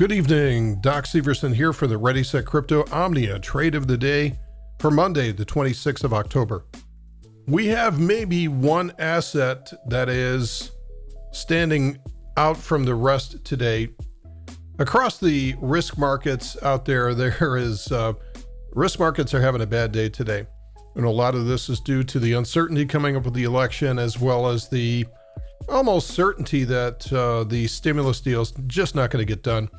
Good evening, Doc Severson here for the ReadySetCrypto OMNIA trade of the day for Monday, the 26th of October. We have maybe one asset that is standing out from the rest today. Across the risk markets out there, risk markets are having a bad day today. And a lot of this is due to the uncertainty coming up with the election, as well as the almost certainty that the stimulus deal is just not going to get done.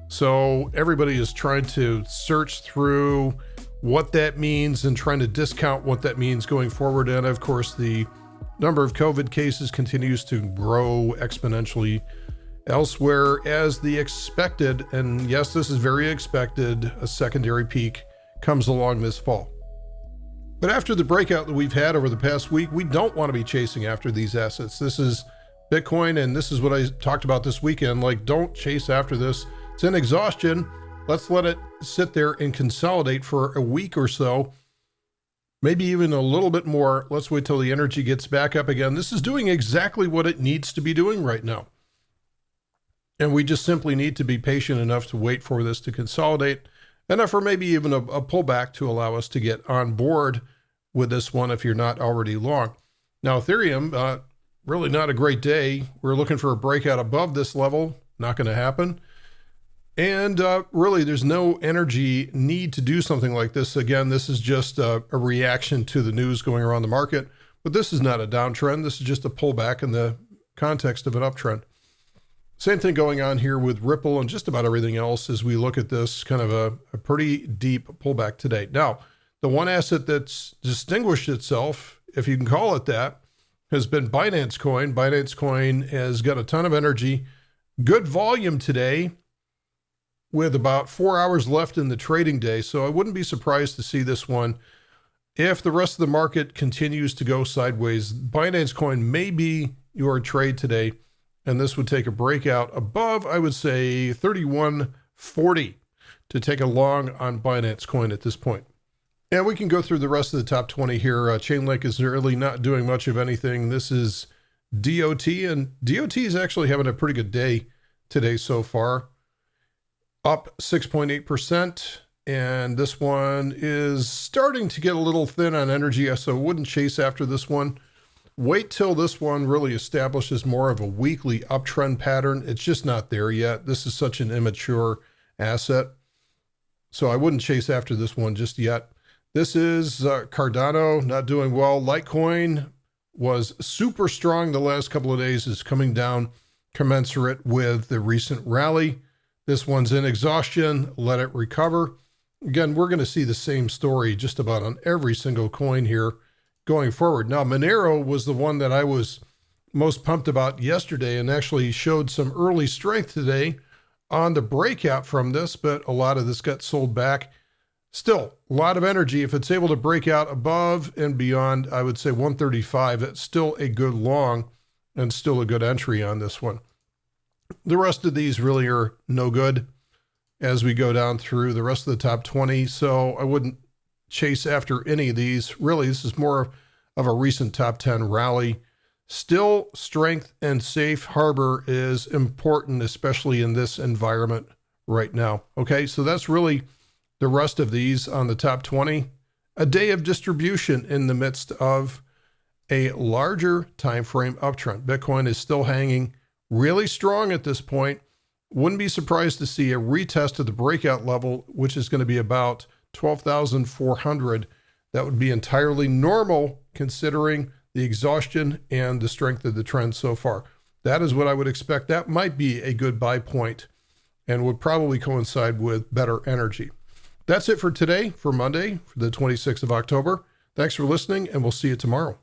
So everybody is trying to search through what that means and trying to discount what that means going forward. And of course, the number of COVID cases continues to grow exponentially elsewhere as the expected, and yes, this is very expected, a secondary peak comes along this fall. But after the breakout that we've had over the past week, we don't want to be chasing after these assets. This is Bitcoin, and this is what I talked about this weekend. Like, don't chase after this. It's in exhaustion. Let's let it sit there and consolidate for a week or so, maybe even a little bit more. Let's wait till the energy gets back up again. This is doing exactly what it needs to be doing right now. And we just simply need to be patient enough to wait for this to consolidate, enough for maybe even a pullback to allow us to get on board with this one if you're not already long. Now, Ethereum, really not a great day. We're looking for a breakout above this level. Not going to happen. And really, there's no energy need to do something like this. Again, this is just a reaction to the news going around the market. But this is not a downtrend. This is just a pullback in the context of an uptrend. Same thing going on here with Ripple and just about everything else as we look at this kind of a pretty deep pullback today. Now, the one asset that's distinguished itself, if you can call it that, has been Binance Coin. Binance Coin has got a ton of energy, good volume today with about 4 hours left in the trading day. So I wouldn't be surprised to see this one. If the rest of the market continues to go sideways, Binance Coin may be your trade today. And this would take a breakout above, I would say, 31.40 to take a long on Binance Coin at this point. And we can go through the rest of the top 20 here. Chainlink is really not doing much of anything. This is DOT, and DOT is actually having a pretty good day today so far. Up 6.8%, and this one is starting to get a little thin on energy, so I wouldn't chase after this one. Wait till this one really establishes more of a weekly uptrend pattern. It's just not there yet. This is such an immature asset, so I wouldn't chase after this one just yet. This is Cardano, not doing well. Litecoin was super strong the last couple of days, is coming down commensurate with the recent rally. This one's in exhaustion. Let it recover. Again, we're going to see the same story just about on every single coin here going forward. Now, Monero was the one that I was most pumped about yesterday and actually showed some early strength today on the breakout from this, but a lot of this got sold back. Still, a lot of energy. If it's able to break out above and beyond, I would say 135, that's still a good long and still a good entry on this one. The rest of these really are no good as we go down through the rest of the top 20. So I wouldn't chase after any of these. Really, this is more of a recent top 10 rally. Still, strength and safe harbor is important, especially in this environment right now. Okay, so that's really the rest of these on the top 20. A day of distribution in the midst of a larger time frame uptrend. Bitcoin is still hanging really strong at this point. Wouldn't be surprised to see a retest of the breakout level, which is going to be about 12,400. That would be entirely normal considering the exhaustion and the strength of the trend so far. That is what I would expect. That might be a good buy point and would probably coincide with better energy. That's it for today, for Monday, for the 26th of October. Thanks for listening, and we'll see you tomorrow.